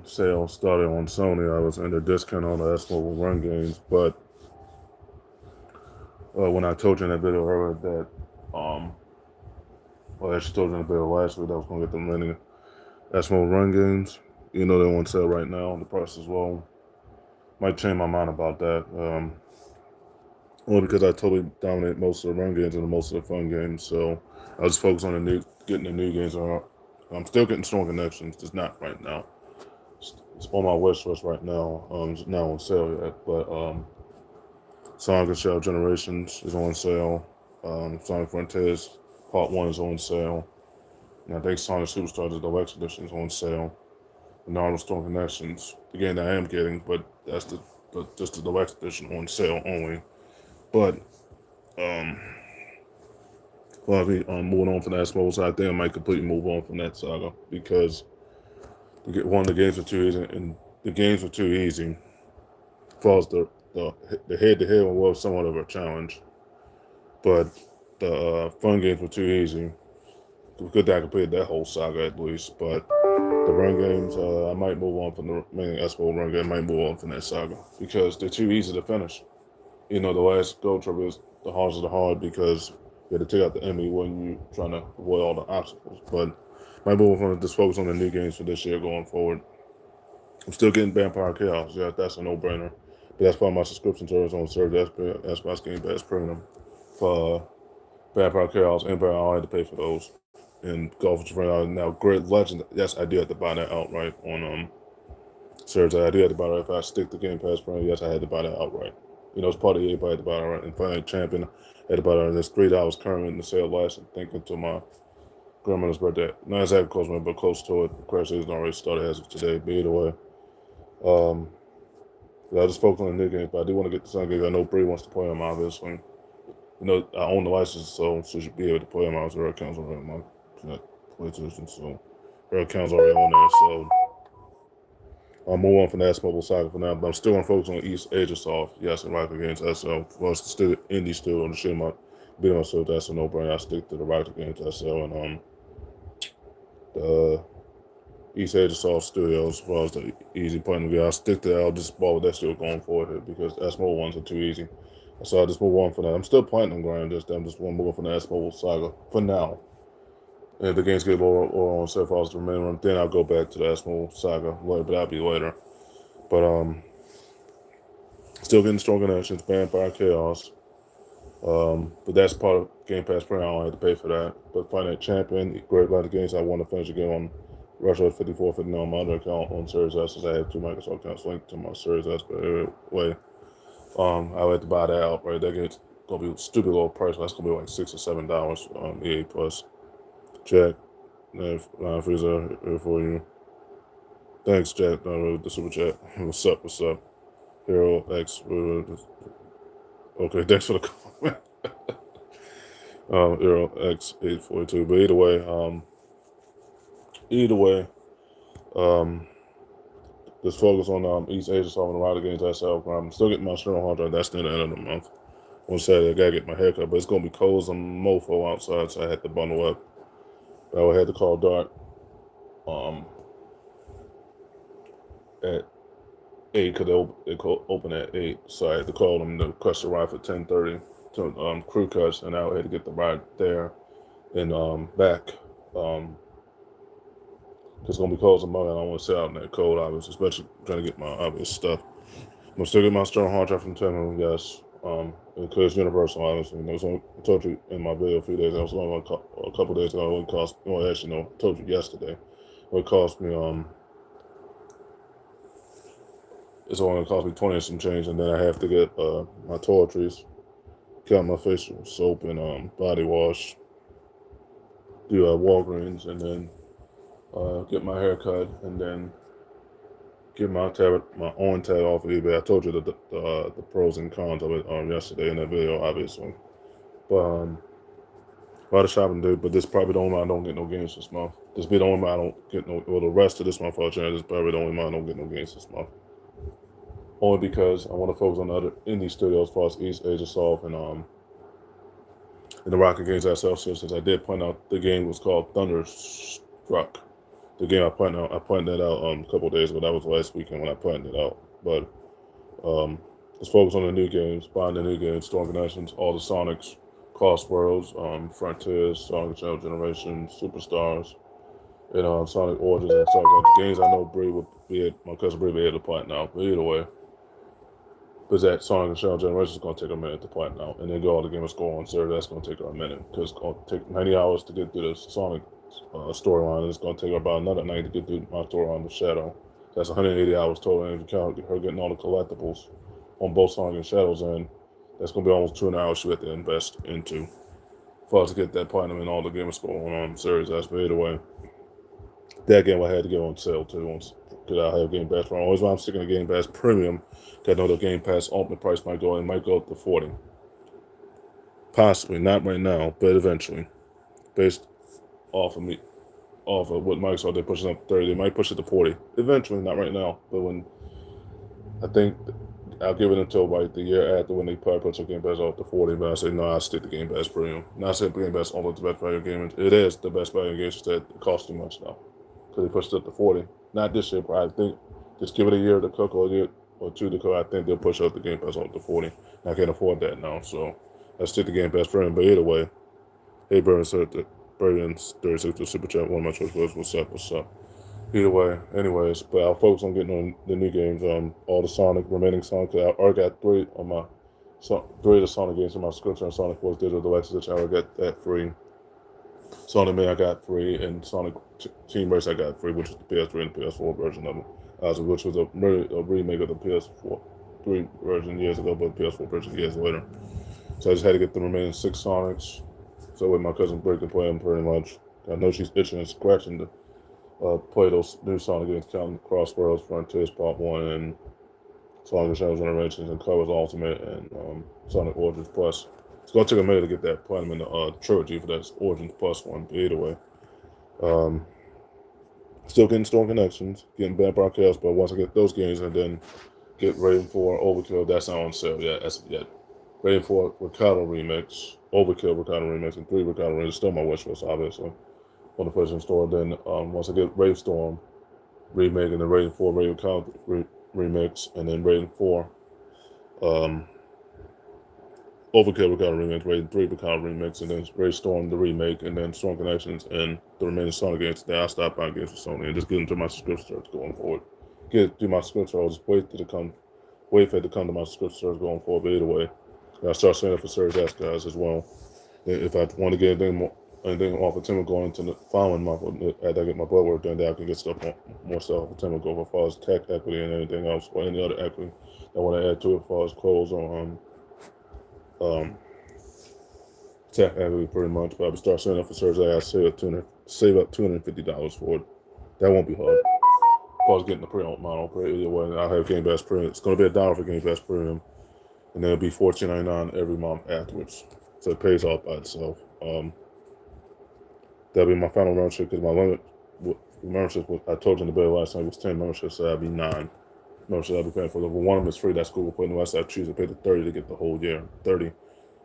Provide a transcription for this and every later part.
sale started on Sony. I was under discount on the S Mobile Run games, but when I told you in that video earlier that, well, I actually told you in the video last week that I was going to get the many S Mobile Run games. You know they're on sale right now. The price as well. Might change my mind about that. Only because I totally dominate most of the run games and most of the fun games. So I was focused on getting the new games. I'm still getting Strong Connections, just not right now. It's on my wish list right now. It's not on sale yet, but Sonic and Shell Generations is on sale. Sonic Frontiers Part 1 is on sale. And I think Sonic Superstars the Deluxe Edition is on sale. And Naruto Storm Connections, the game that I am getting, but that's just the Deluxe Edition on sale only. But well, I'll be moving on from that small side. I think I might completely move on from that saga because one, the games are too easy, and the games were too easy. Falls the head-to-head one was somewhat of a challenge, but the fun games were too easy. Good that I completed that whole saga at least, but the run games, I might move on from the main Expo run game. I might move on from that saga because they're too easy to finish. You know, the last gold trophy is the hardest of the hard because you had to take out the enemy when you trying to avoid all the obstacles. But might move on to just focus on the new games for this year going forward. I'm still getting Vampire Chaos. Yeah, that's a no-brainer. But that's part of my subscription service on Surge Xbox Game Pass Premium for Vampire Chaos and Empire. I had to pay for those. And Golf with Friend now Great Legend. Yes, I do have to buy that outright on Surge. I do have to buy that if I stick to Game Pass Premium. Yes, I had to buy that outright. You know, it's part of the EA, but I had to buy it outright. And Planet Champion, I had to buy it. And it's $3 currently in the sale last. I think until my grandmother's birthday. Not exactly close to me, but close to it. The crash season already started as of today. But either way, um, yeah, I just focus on the new games. But I do want to get the Sun games. I know Bree wants to play them, obviously. You know, I own the license, so she should be able to play them. Her account's already on my PlayStation, so her account's already on there. So I'll move on from that mobile saga for now. But I'm still going to focus on East Asia Soft. Yes, and Rocket Games SL. Well, it's still indie still on the shit my video, so that's a no-brainer. I stick to the Rocket Games SL and the East Asia Soft Studios as well as the easy playing game. I stick to that. I'll just ball with that still going forward because the S mobile ones are too easy. So I just move on from that. I'm still playing them grind. I'm just want to move on from the S mobile saga for now. And if the games get or on sale files to remain, then I'll go back to the S mobile saga later, but that'll be later. But still getting Strong Connections, Vampire Chaos. But that's part of Game Pass Premium. I don't have to pay for that. But Finite Champion, Great Atlantic Games. I want to finish the game on Russia 5459 on my other account on Series S, since I have two Microsoft accounts linked to my Series S. But anyway, I would have to buy that out. Right, that game's gonna be a stupid low price. That's gonna be like $6 or $7. EA Plus. Jack, Freezer here for you. Thanks, Jack. The super chat. What's up? What's up? Hero X. Okay, thanks for the comment. Hero X 842. But either way, um, just focus on East Asia solving a lot of games myself. I'm still getting my strong hard drive. That's the end of the month. On Saturday, I gotta get my haircut, but it's gonna be cold as a mofo outside, so I had to bundle up. I had to call Dark um, at 8 because they open at 8, so I had to call them to request a ride for 10:30 to crew cuts, and I had to get the ride there and back. It's gonna be cold as a mug. I don't want to sit out in that cold, obviously, especially trying to get my obvious stuff. I'm still getting my strong hard drive from Tim, yes. Because Universal, obviously. I told you in my video a few days. I was only a couple days ago. It would cost. Well, actually, no. I told you yesterday. It would cost me. It's only gonna cost me 20 and some change, and then I have to get my toiletries, cut my facial soap and body wash, do Walgreens, and then get my hair cut, and then get my own tab off of eBay. I told you the pros and cons of it yesterday in that video, obviously. But a lot of shopping to do. But this probably the only month I don't get no games this month. This be the only month I don't get no. Well, the rest of this month I'll change. This probably the only month I don't get no games this month. Only because I want to focus on the other indie studios, as far as East Asia Soft and the Rocket Games SL since I did point out the game was called Thunderstruck. the game I planned that out a couple of days ago. That was last weekend when I planned it out. But let's focus on the new games, buying the new games, Storm Connections, all the Sonics, Crossworlds, Frontiers, Sonic Channel Generation, Superstars, and Sonic Origins and stuff like the games I know Bree will be at, my cousin Bree will be able to platinum out. But either way, because that Sonic Channel Generation is going to take a minute to platinum out, and then go all the game score on Saturday. That's going to take her a minute because it's going to take 90 hours to get through the Sonic storyline, and it's going to take her about another 90 to get through my storyline with Shadow. That's 180 hours total, and if you count her getting all the collectibles on both Sonic and Shadows, and that's going to be almost 200 hours she had to invest into for us to get that platinum and all the game score on Series S. But either way, that game I had to get on sale too, because I have Game Pass. Always why I'm sticking to Game Pass Premium, because I know the Game Pass ultimate price might go up to 40. Possibly, not right now, but eventually, based off of what Microsoft they're pushing up 30, they might push it to 40 eventually, not right now. But when I think I'll give it until like the year after when they probably put your Game Pass off to 40. But I say no, I'll stick to Game Pass Premium. Not saying Game Pass only the best value game. It is the best value game. Just that it costs too much now because they pushed it up to 40. Not this year, but I think just give it a year to cook or a year or two to cook. I think they'll push up the Game Pass off to 40. I can't afford that now, so I stick to Game Pass Premium. But either way, hey, Burns 36 to Super Chat. One of my choice was what's up, what's up. Either way, anyways, but I'll focus on getting on the new games. All the remaining Sonic. I already got three of the Sonic games in my subscription. Sonic Force Digital Deluxe Edition, I already got that free. Sonic Man I got free, and Sonic Team Race I got free, which is the PS3 and PS4 version of it, which was a remake of the PS3 version years ago, but PS4 version years later. So I just had to get the remaining 6 Sonics, so with my cousin Brick can play them pretty much. I know she's itching and scratching to play those new Sonic games, counting Crossworlds, Frontiers Part 1, and Sonic Channel Generations, and Colors Ultimate, and Sonic Origins Plus. It's going to take a minute to get that platinum in the trilogy for that Origins Plus one, but either way. Still getting Storm Connections, getting Vampire Chaos, but once I get those games and then get Raiden 4 Overkill, that's not on sale yet. Raiden 4 Ricardo Remix, Overkill Ricardo Remix, and 3 Ricardo Remix. Still my wish list, obviously, on the PlayStation Store. Then once I get Raid Storm Remake, and then Raiden 4 Raiden Ricardo Remix, and then Raiden 4 Overkill Ricardo Remix, Raiden 3 Ricardo Remix, and then Raid Storm the Remake, and then Storm Connections, and the remaining Sonic games. Then I'll stop buying games for Sony and just get into my subscription service going forward. Get through my subscription service, wait for it to come to my subscription service going forward. But either way, I'll start signing up for Series S guys as well. If I want to get anything off of Timber going into the following month, after I get my blood work done, then I can get more stuff off of Timber go as far as tech equity and anything else, or any other equity I want to add to it as far as clothes on tech equity pretty much. But I'll start signing up for Series A. I save up $250 for it. That won't be hard. If I was getting the pre-owned model, but either way, I'll have Game Pass Premium. It's going to be $1 for Game Pass Premium, and then it'll be $14.99 every month afterwards. So it pays off by itself. That'll be my final membership, because my membership, I told you in the bed last night, was 10 memberships, so that'll be 9 memberships I'll be paying for. But one of them is free. That's Google Play. The rest I choose to pay the $30 to get the whole year. $30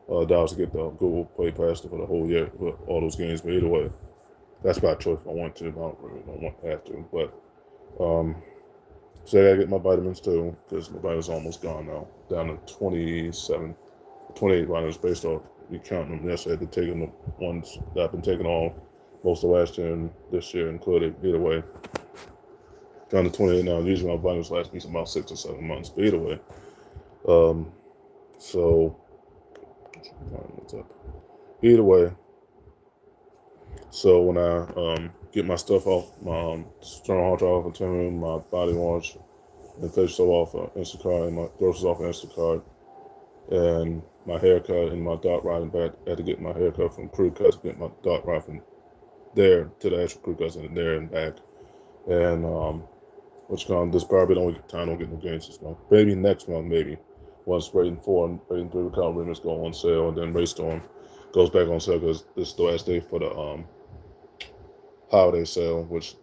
to get the Google Play Pass for the whole year for all those games. But either way, that's by choice if I want to. I don't have to. But so I gotta get my vitamins too, because my vitamins are almost gone now. Down to 28 vitamins based off me counting them yesterday. I had to take the ones that I've been taking all most of last year and this year included. Either way, down to 28 now. Usually my vitamins last me about 6 or 7 months. But either way, so what's up? Either way, so when I get my stuff off, my external hard drive off of Timber, my body wash and facial soap off of Instacart, and my groceries off of Instacart, and my haircut and my dot ride and back. I had to get my haircut from Crew Cuts, get my dot ride from there to the actual Crew Cuts, and there and back. And this probably don't get no games this month. Maybe next month, maybe. Once Raiden 4 and Raiden 3 Ricardo Remix go on sale, and then Raid Storm goes back on sale, because this is the last day for the holiday sale, which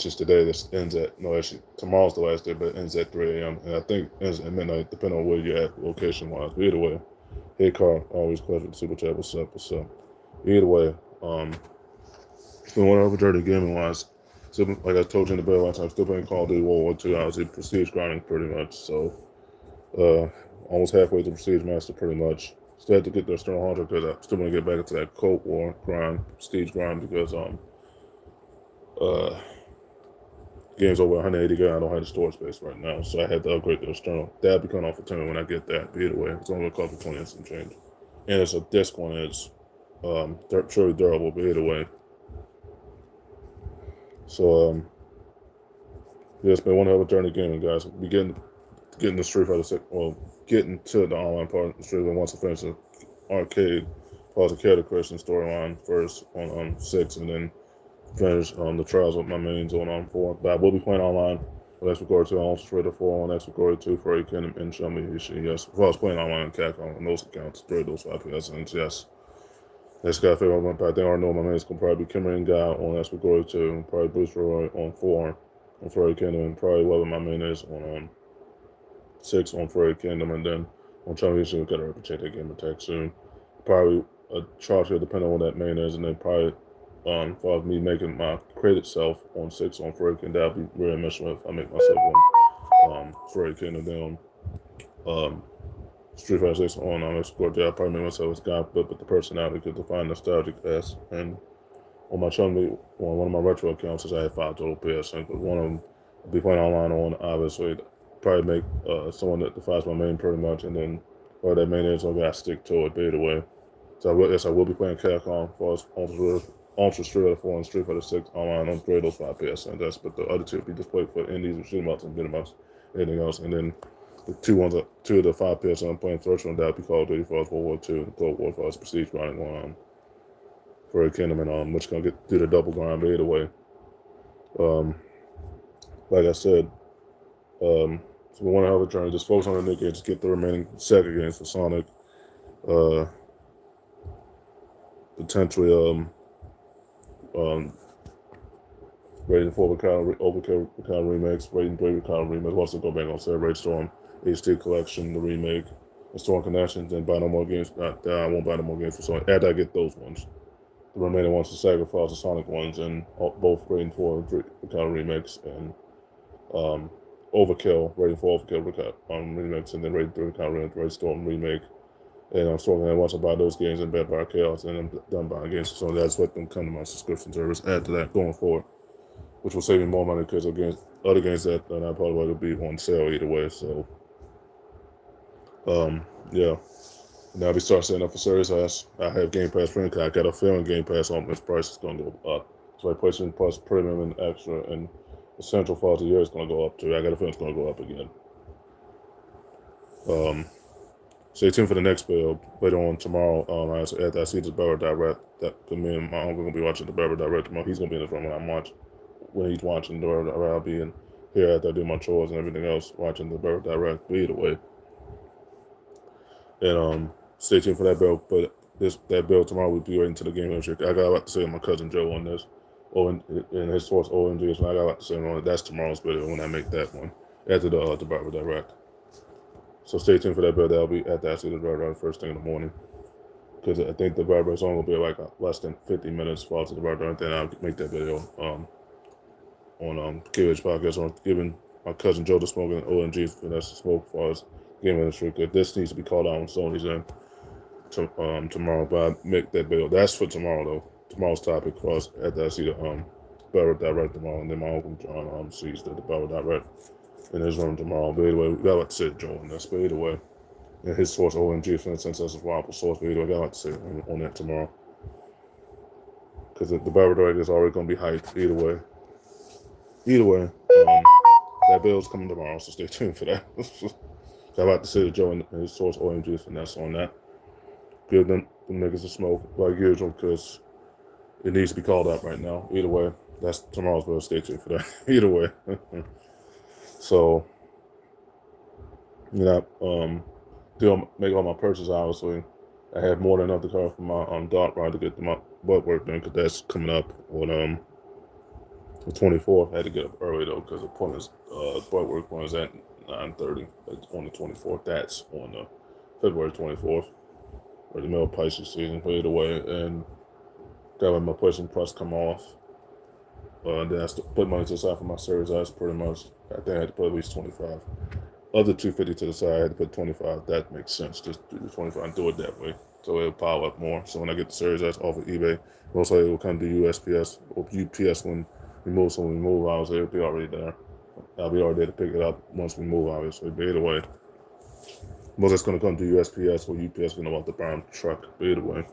is today. This ends at, no, actually tomorrow's the last day, but it ends at 3 a.m. and I think it ends at midnight, depending on where you're at location wise. But either way, hey Carl, always pleasure to Super Chat. What's up? Either way, it's been one over journey gaming wise. Still, like I told you in the bed last time, still playing Call of Duty World War II. I was in Prestige grinding pretty much, so almost halfway to Prestige Master pretty much. Still had to get the Stern 100 because I still want to get back into that Cold War grind, Prestige grind, because game's over 180 gig. I don't have the storage space right now, so I had to upgrade to the external. That'll be coming off for 10 when I get that. But either way, it's only going to cost me 20 and some change. And it's a disc one. It's truly durable, but either way. So yeah, it's been one hell of a journey gaming, guys. We getting the Street Fighter 6, well, getting to the online part of the Street Fighter once I finish the arcade, pause the character creation storyline first on 6, and then finish the trials with my mains on 4. But I will be playing online on Xbox 2 on Ultra 4 on Xbox 2 for Kingdom and Show Me Ishii. Yes, if I was playing online on Capcom on those accounts, through those 5 PSNs, yes. Next guy I figure out but I think I already know my mains gonna probably be Kimmery and Guy on Xbox 2, probably Bruce Roy on 4 on Furry Kingdom, and probably whatever my main is on 6 on Furry Kingdom, and then on Show Me Ishii, we gotta replicate that game attack soon. Probably a charge here depending on what that main is, and then probably far as me making my credit self on 6 on Furry Kingdom, that'll be really messing with if I make myself on Furry Kingdom, then on Street Fighter 6 on Xbox. I'll probably make myself as guy, but the personality could define nostalgic as. And on my channel, on one of my retro accounts, I had 5 total PSN, but one of them will be playing online on, obviously. Probably make someone that defines my main pretty much, and then where that main is, I gotta stick to it, either way. So I will be playing Capcom for Ultra Street Fighter 4 and Street Fighter 6 online on 3 of those 5 PSN. But the other 2 will be just played for indies and shoot 'em ups and beat 'em ups, anything else. And then the 2 of the 5 PSN I'm playing virtual, that'll be Call of Duty for World War II, and Cold War for Prestige grinding on for a Kingdom, and which gonna do the double grind, but either way. Like I said, so we want to have a journey. Just focus on the new games, just get the remaining Sega games for Sonic. Potentially Raiden 4 Overkill remakes, Raiden 3 remakes. Also go back on say Raid Storm HD Collection, the remake, and Storm Connections, and buy no more games. I won't buy no more games for Sonic. After I get those ones, the remaining ones, the Sega Falls, the Sonic ones, and both Raiden 4 and 3 remakes, and Overkill, Raiden 4 Overkill remakes, and then Raiden 3 remake, Raid Storm remake. And I'm talking that once I buy those games and bet by Chaos, and I'm done buying games. So that's what them come to my subscription service. Add to that going forward, which will save me more money because again, other games that I probably will be on sale either way. So, yeah. Now we start setting up for Series S. I have Game Pass Premium. I got a feeling Game Pass on this price is going to go up. So like PlayStation Plus Premium and Extra and Essential for the year is going to go up too. I got a feeling it's going to go up again. Stay tuned for the next build later on tomorrow. After I see this Barber Direct, that me and my uncle gonna be watching the Barber Direct tomorrow. He's gonna be in this room when he's watching the Barber Direct. I'll be in here after I do my chores and everything else, watching the Barber Direct. But either way, and stay tuned for that build. But that build tomorrow will be waiting to the game. I got a lot to say to my cousin Joe on this. And his source OMG. So I got a lot to say on it. That's tomorrow's video when I make that one after the Barber Direct. So stay tuned for that build. That'll be after I see the Barber first thing in the morning. Because I think the Barber is only going to be like less than 50 minutes for the Barber. Then I'll make that video on KH Podcast on giving my cousin Joe the smoke and OMG for that's the smoke for us game industry. Because this needs to be called out on Sony's end tomorrow. But I make that video. That's for tomorrow though. Tomorrow's topic for us after I see the Barber Direct tomorrow. And then my uncle John sees the Barber Direct in his room tomorrow. But anyway, we got like to say Joe on this. But either way, and his source OMG since that's a viable source. But either way, I got like to say on that tomorrow. Because the Barber Direct is already going to be hyped. Either way, that bill's coming tomorrow, so stay tuned for that. So I like to say to Joe and his source OMG finesse on that. Give them niggas a smoke like usual because it needs to be called out right now. Either way, that's tomorrow's bill. Stay tuned for that. Either way. So, still make all my purchases, obviously. I have more than enough to cover for my dart ride to get my butt work done because that's coming up on the 24th. I had to get up early though because the butt work one is at 9:30. On the 24th. That's on February 24th, or the middle of Pisces season. But either way, and that way my pushing plus come off. Then I put money to the side for my Series S pretty much. I think I had to put at least 25. Other 250 to the side, I had to put 25. That makes sense. Just do the 25 and do it that way. So it'll pile up more. So when I get the Series S off of eBay, most likely it will come to USPS or UPS when we move. So when we move, obviously it'll be already there. I'll be already there to pick it up once we move, obviously. But either way, most it's going to come to USPS or UPS when I want the brown truck. But either way.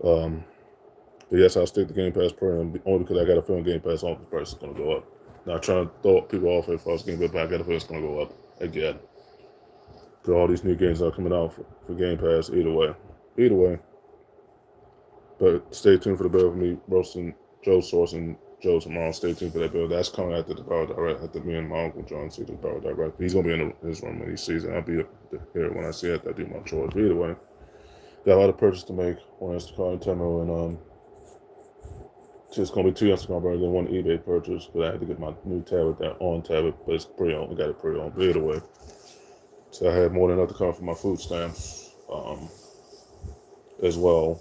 But yes, I'll stick to Game Pass Premium only because I got a feeling Game Pass on price is going to go up. Not trying to throw people off as far as Game Pass, but I got a feeling it's going to go up again. Because all these new games are coming out for Game Pass either way. Either way. But stay tuned for the bill for me roasting Joe's Source and Joe tomorrow. Stay tuned for that bill. That's coming after the Power Direct. After me and my uncle John see the Power Direct. He's going to be in his room when he sees it. I'll be here when I see it. I do my chores. But either way. Got a lot of purchase to make on Instacart and Temo, and it's going to be 2 Instacart burgers and 1 eBay purchase, but I had to get my new tablet, that on tablet, but it's pre-owned. I got it pre-owned, but either way. So I had more than enough to cover for my food stamps as well,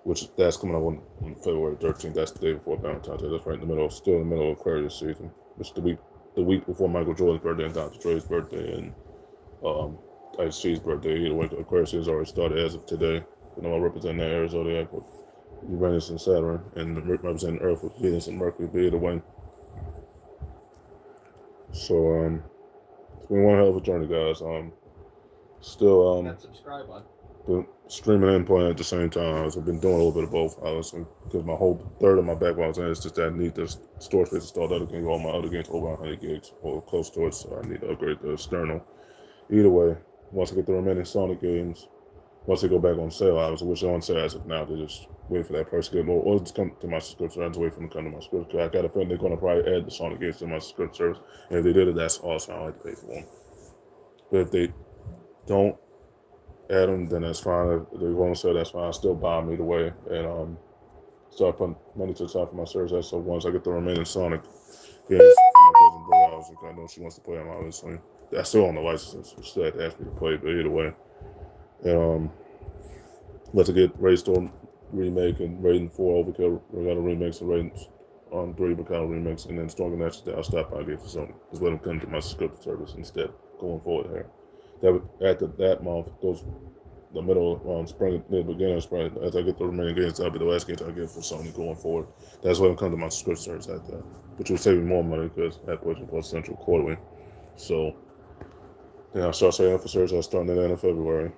which that's coming up on February 13th. That's the day before Valentine's Day. That's right in the middle, still in the middle of Aquarius season. It's the week before Michael Jordan's birthday and Dr. Dre's birthday and Ice T's birthday. Either way, Aquarius has already started as of today. I represent that Arizona with Uranus and Saturn, and representing Earth with Venus and Mercury. But either way. So it's been one hell of a journey, guys. Still subscribe button. Been streaming and playing at the same time. I've been doing a little bit of both, obviously, because my whole third of my background is just that I need the storage space to start other games. All my other games over 100 gigs or close to it, so I need to upgrade the external. Either way, once I get the remaining Sonic games, once they go back on sale, obviously, which are on sale as of now, they just wait for that price to get lower, or just come to my subscription. I just wait for them to come to my subscription. I got a feeling they're going to probably add the Sonic games to my subscription service, and if they did it, that's awesome. I don't have to pay for them. But if they don't add them, then that's fine. If they want to sell, that's fine. I'll still buy them either way, and start putting money to the side for my service. So once I get the remaining Sonic games, my cousin Bro, obviously, I know she wants to play them, obviously. I still own the licenses. She still had to ask me to play, but either way. And let's get Raid Storm remake and Raiden 4 Overkill. We got a remix and Raiden 3 Bacana remix, and then Stronger Natchez I'll stop by and get for something. Just let them come to my subscription service instead going forward here. After that month, the middle spring, near the beginning of spring, as I get the remaining games, that'll be the last games I get for Sony going forward. That's when I come to my subscription service after that, which will save me more money because that was plus Central quarterly. So then I'll start saving for service. I'll start at the end of February.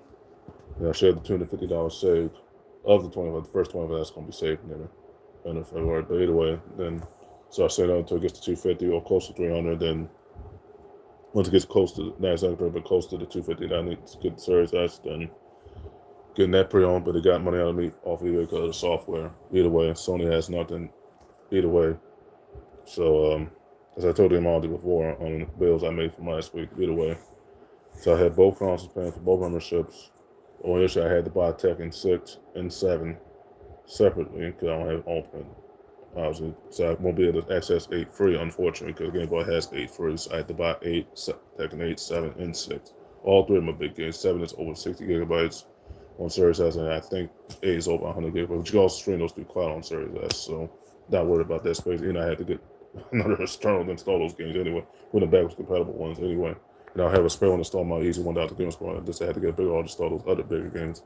And I shared the $250 saved of the 25. The first 25 that's going to be saved near the end of February. But either way, then start saving until it gets to 250 or close to 300. Then once it gets close to but close to the 250, then I need to get the Series S. Then getting that pre-owned, but they got money out of me off eBay because of the software. Either way, Sony has nothing. Either way. So as I told them all before on the bills I made from last week. Either way. So I had both consoles paying for both memberships. On issue, I had to buy Tekken 6 and 7 separately because I don't have Ultimate, obviously. So I won't be able to access 8 free, unfortunately, because Game Boy has 8 free. So I had to buy 8, Tekken 8, 7, and 6. All 3 of my big games. 7 is over 60 gigabytes on Series S, and I think 8 is over 100 gigabytes. But you can also stream those through cloud on Series S, so not worried about that space. And I had to get another external to install those games anyway, with the backwards compatible ones anyway. And I'll have a spare one to install my easy one out the game score. I just had to get a bigger one to install those other bigger games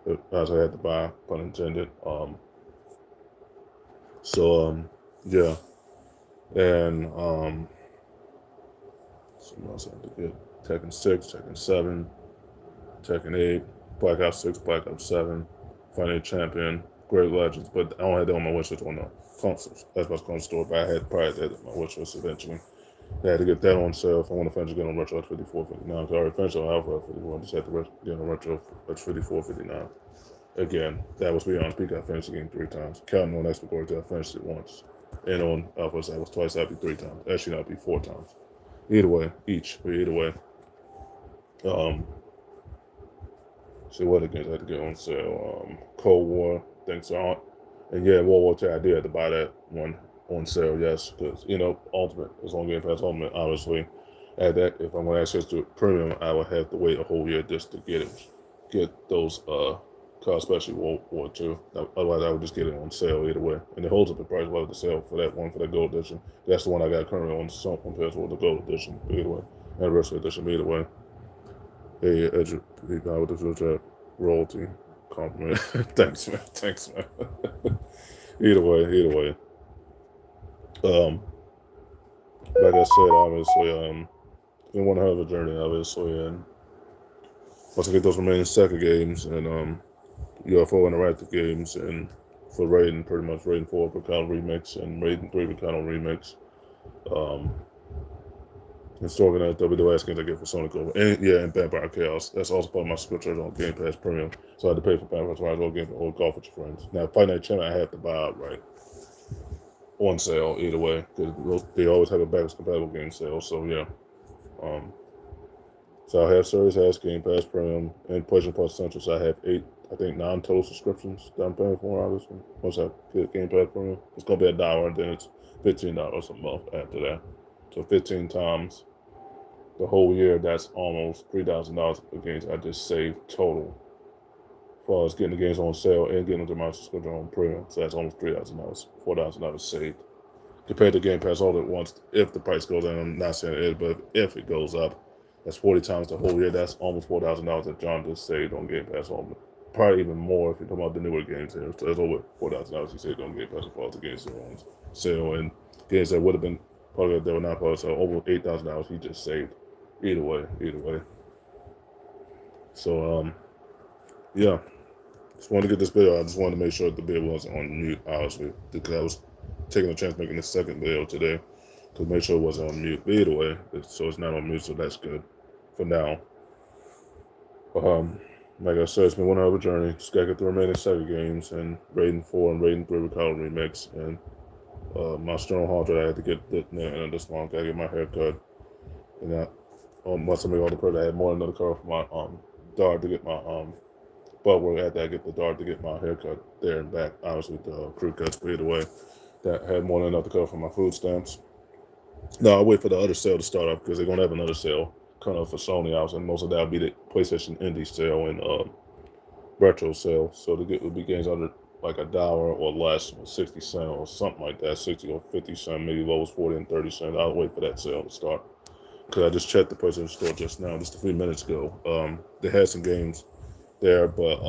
that I had to buy, pun intended. Yeah. And something else I had to get. Tekken 6, Tekken 7, Tekken 8, Black Ops 6, Black Ops 7, Final Champion, Great Legends, but I don't have that on my wish list on the consoles. That's what's going to store, but I had probably that on my wish list eventually. I had to get that on sale if I want to finish getting on Retro at $54.59. Because I already finished on Alpha at $54. I just had to get on Retro at $54.59. Again, that was beyond peak. I finished the game 3 times. Counting on Explorer, I finished it once. And on Alpha, that was twice. That'd be 3 times. Actually, that'd be 4 times. Either way, each. But either way. See what again I had to get on sale. Cold War, thanks on. And yeah, World War II, I did have to buy that one on sale, yes, because Ultimate is on Game Pass Ultimate. Obviously, at that, if I'm going to access to Premium, I would have to wait a whole year just to get those cost, especially World War II. Otherwise, I would just get it on sale either way. And it holds up the price while the sale for that one, for that gold edition. That's the one I got currently on some compared to the gold edition, either way. Anniversary edition, either way. Hey, Edge, people with the royalty compliment. Thanks, man. Thanks, man. Either way, either way. Like I said, obviously, it's been one hell of a journey, obviously, and once I get those remaining Sega games and UFO interactive games, and for Raiden, pretty much Raiden 4 Picano Remix and Raiden 3 Picano Remix, and stalking at WWS games I get for Sonic Over. And yeah, and Vampire Chaos. That's also part of my subscription on Game Pass Premium. So I had to pay for Vampire Chaos Old Game or Golf with your friends. Now, Fight Night Champion, I have to buy outright. On sale, either way. Because they always have a backwards compatible game sale. So yeah. So I have Series S, Game Pass Premium, and PlayStation Plus Essentials. So I have 9 total subscriptions that I'm paying for, obviously. Once I get Game Pass Premium, it's going to be $1, and then it's $15 a month after that. So 15 times the whole year, that's almost $3,000 of games I just saved total. As far as getting the games on sale and getting them to my subscription on premium. So that's almost $3,000, $4,000 saved. Compared to Game Pass all at once, if the price goes down, I'm not saying it is, but if it goes up, that's 40 times the whole year. That's almost $4,000 that John just saved on Game Pass only. Probably even more if you're talking about the newer games here. So that's over $4,000 he saved on Game Pass as far as the games that are on sale. And games that would have been part of it that were not part of it, so over $8,000 he just saved. Either way, either way. So, yeah. Just wanted to get this video. I just wanted to make sure that the video wasn't on mute, obviously, because I was taking a chance making the second video today to make sure it wasn't on mute. But either way, so it's not on mute, so that's good for now. Like I said, it's been one hell of a journey. Just gotta get the remaining Sega games and Raiden 4 and Raiden 3 Recall Remix and my Stone Haunter. I had to get this long. Gotta get my hair cut. And that once I made all the product, I had more than another color for my dart to get my butt work. After I get the dart to get my haircut there and back, obviously the crew cuts, but either way, that had more than enough to cover for my food stamps. Now I'll wait for the other sale to start up because they're gonna have another sale coming up for Sony. Obviously, most of that will be the PlayStation Indie sale and retro sale. So it will be games under like $1 or less, 60 cents or something like that, 60 or 50 cents, maybe lowest 40 and 30 cents. I'll wait for that sale to start. Because I just checked the PlayStation Store just now, just a few minutes ago. They had some games there, but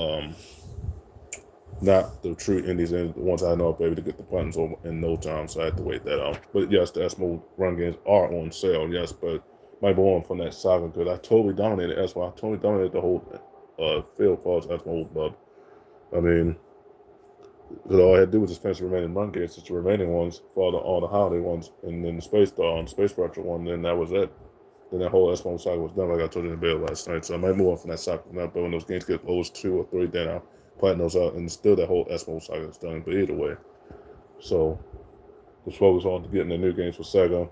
not the true indies and the ones I know I'll be able to get the buttons over in no time, so I had to wait that out. But yes, the S-Mode run games are on sale, yes, but might be on from that saga because I totally dominated S-Mode. I totally dominated the whole field for S-Mode, but I mean, all I had to do was just finish the remaining run games, just the remaining ones for all the holiday ones, and then the Space Retro one, then that was it. Then that whole S-Mode saga was done, like I told you in the bed last night. So I might move on from that saga now, but when those games get those 2 or 3, then I'll platinum those out, and still that whole S-Mode saga is done. But either way, so just focus on getting the new games for Sega,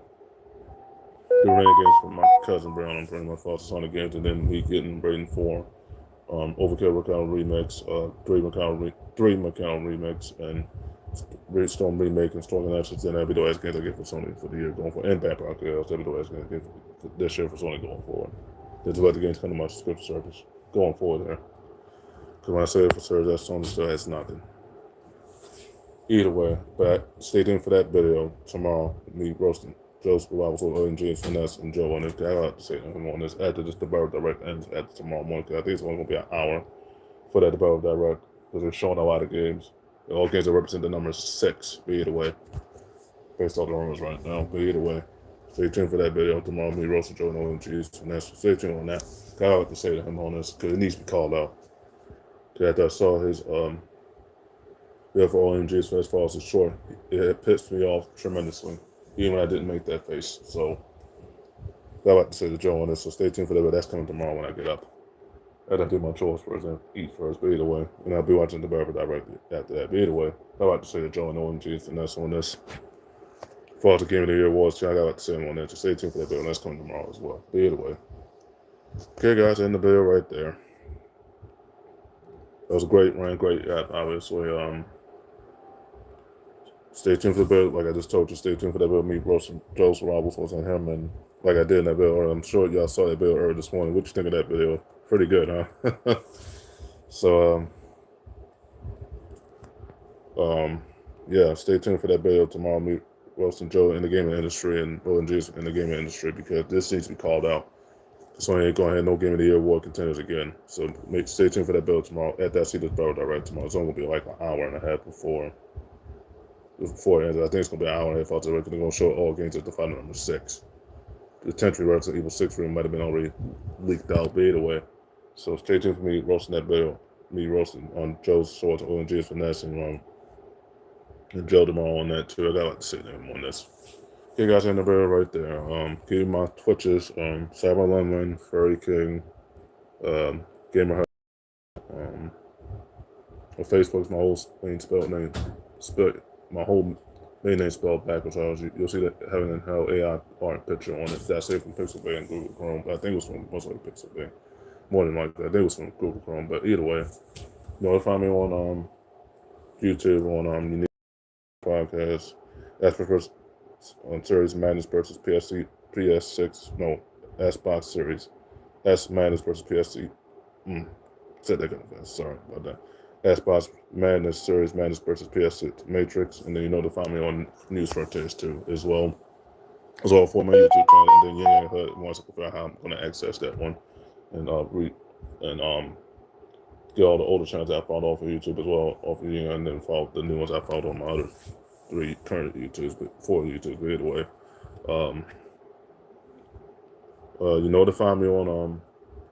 the remaining games for my cousin Brown, and pretty much focus on the games, and then me getting Raiden 4, Overkill Recount Remix, 3 Macau Remix, and Storm Remake and Storm Connections, and every WS games I get for Sony for the year going forward, and Vampire Chaos, every WS games I get for this year for Sony going forward. There's let the games come to my subscription service going forward there. Because when I say it for service, that Sony still has nothing. Either way, but stay tuned for that video tomorrow. Me roasting Joe's Rivals with OMG and Finesse and Joe on this. I got to say him on this after this Develop Direct ends after tomorrow morning. Because I think it's only going to be an hour for that Develop Direct because they're showing a lot of games. All games that represent the number 6, but either way, based on the rumors right now, but either way, stay tuned for that video tomorrow. Me, Roasting Joe, and OMGs, and that's stay tuned on that. I have to say to him on this because it needs to be called out. Because after I saw his video for OMGs for as far as his short, it pissed me off tremendously, even when I didn't make that face. So I like to say to Joe on this. So stay tuned for that. But that's coming tomorrow when I get up. I gotta do my chores first and eat first, but either way, and I'll be watching the Barber directly after that. But either way, I like to say to Joe and OMG Finesse on this. As far as the Game of the Year awards, I like to say on that. Just stay tuned for that video, and that's coming tomorrow as well. But either way, okay, guys, end the video right there. That was a great run, great app, obviously. Stay tuned for the video, like I just told you. Stay tuned for that video. Me, roasting Joe's Rivals was on him, and like I did in that video, I'm sure y'all saw that video earlier this morning. What you think of that video? Pretty good, huh? So, Yeah, stay tuned for that video tomorrow. Meet Wilson Joe in the gaming industry and Will and Jason in the gaming industry, because this needs to be called out. So ain't going to have no Game of the Year award contenders again. So stay tuned for that bill tomorrow at that Cedars Barrel Direct tomorrow. It's only going to be like an hour and a half before it ends. I think it's going to be an hour and a half after, because they're going to show all games at the final number 6. Potentially Resident Evil 6 room might have been already leaked out, but either way. So stay tuned for me roasting that bill. Me roasting on Joe's Swords and ONG's Finesse and Joe tomorrow on that too. I got to say them on this. Okay, guys, in the video right there. Give you my Twitches, Cyber Lemon, Furry King, Gamer on Facebook's my whole main spelled name, my whole main name spelled backwards. You'll see that Heaven and Hell AI art picture on it. That's it from Pixel Bay and Google Chrome. But I think it was from most likely Pixel Bay. More than likely, I think it was from Google Chrome. But either way, find me on YouTube on Unique Podcast, Xbox on Series Madness versus PS6. No, Xbox Series S Madness versus PSC. Said that kind of fast. Sorry about that. Xbox Madness Series Madness versus PS6 Matrix, and then to find me on News Frontiers too as well. As well for my YouTube channel, and then Yang Hood wants to figure out how I'm going to access that one, and get all the older channels I found off of YouTube as well, off of Yang, and then follow the new ones I found on my other 3 current YouTubes, but 4 YouTubes, but either way. To find me on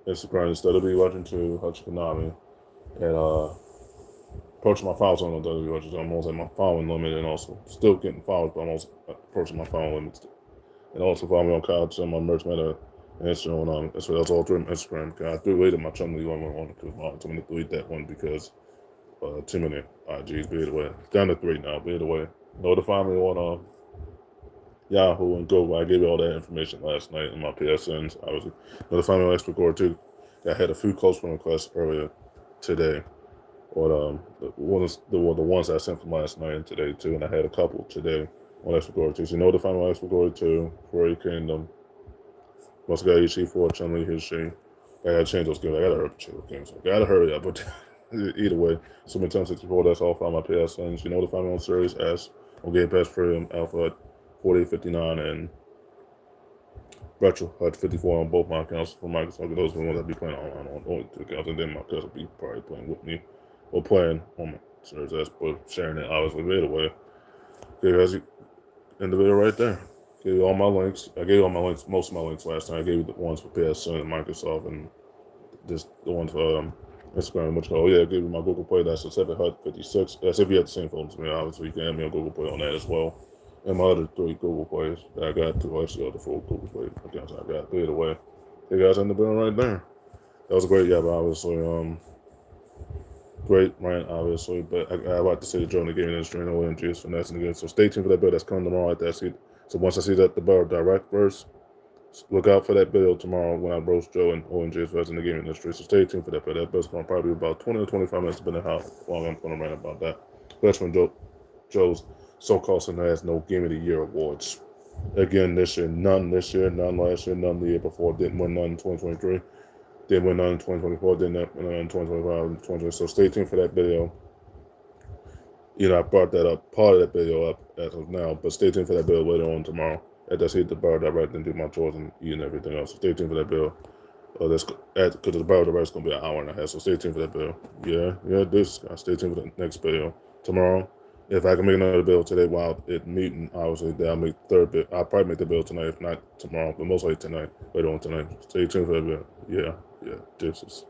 Instagram instead of be watching to Hutch Konami, and approaching my followers on WWE watches. I'm almost at my following limit, and also still getting followers, but I'm also approaching my following limits. And also follow me on Couch and my merch meta and Instagram. That's all through Instagram. I deleted my channel one because I told me to delete that one because too many IGs. But either way, down to 3 now. But either way, notify me on Yahoo and Google. I gave you all that information last night in my PSNs. Obviously, notify me on Xbox too. I had a few close friend requests earlier today. Or the ones I sent from last night and today too, and I had a couple today on Xbox 2. So notify me on Xbox 2, Furry Kingdom. Once I got EC4, Chun-Li, Hishi. I gotta change those games. I gotta hurry up change those games. I gotta hurry up, but either way, Super Nintendo 64, that's all from my PSNs. Notify me on Series S, on Game Pass Premium, Alpha 4859, and Retro Hut 54 on both my accounts for Microsoft. Those are the ones I'll be playing on only 2 accounts, and then my cousin will be probably playing with me. Or playing on my Series S, but sharing it obviously right away. Okay, guys, in the video right there. Gave you all my links. I gave you all my links, most of my links last time. I gave you the ones for PSN and Microsoft, and just the ones for Instagram. I gave you my Google Play. That's a 756. That's if you have the same phone as me. Obviously, you can add me on Google Play on that as well. And my other 3 Google Plays that I got, 2 actually other 4 Google Play accounts I got. But either way, you guys in the video right there. That was a great job, obviously. Great rant, obviously, but I like to see the Joe in the gaming industry and OMG's finessing again. So stay tuned for that video that's coming tomorrow at that seat. So once I see that the Barrel Direct verse, look out for that video tomorrow when I roast Joe and OMG's verse in the gaming industry. So stay tuned for that video. That video's going to probably be about 20 or 25 minutes, depending on how long I'm going to rant about that. That's when Joe's so-called son has no Game of the Year awards. Again, this year, none last year, none the year before. Didn't win none in 2023. Didn't win none in 2024, didn't win none in 2025, and 2020. So stay tuned for that video. I brought that up, part of that video up as of now, but stay tuned for that video later on tomorrow. At that hit the Barrel Direct and do my chores and eat and everything else. So stay tuned for that video. Because the Barrel Direct is going to be an hour and a half, so stay tuned for that video. Stay tuned for the next video tomorrow. If I can make another video today while it's meeting, obviously, then I'll make the 3rd video. I'll probably make the video tonight, if not tomorrow, but most likely tonight, later on tonight. Stay tuned for that video. Yeah, deuces.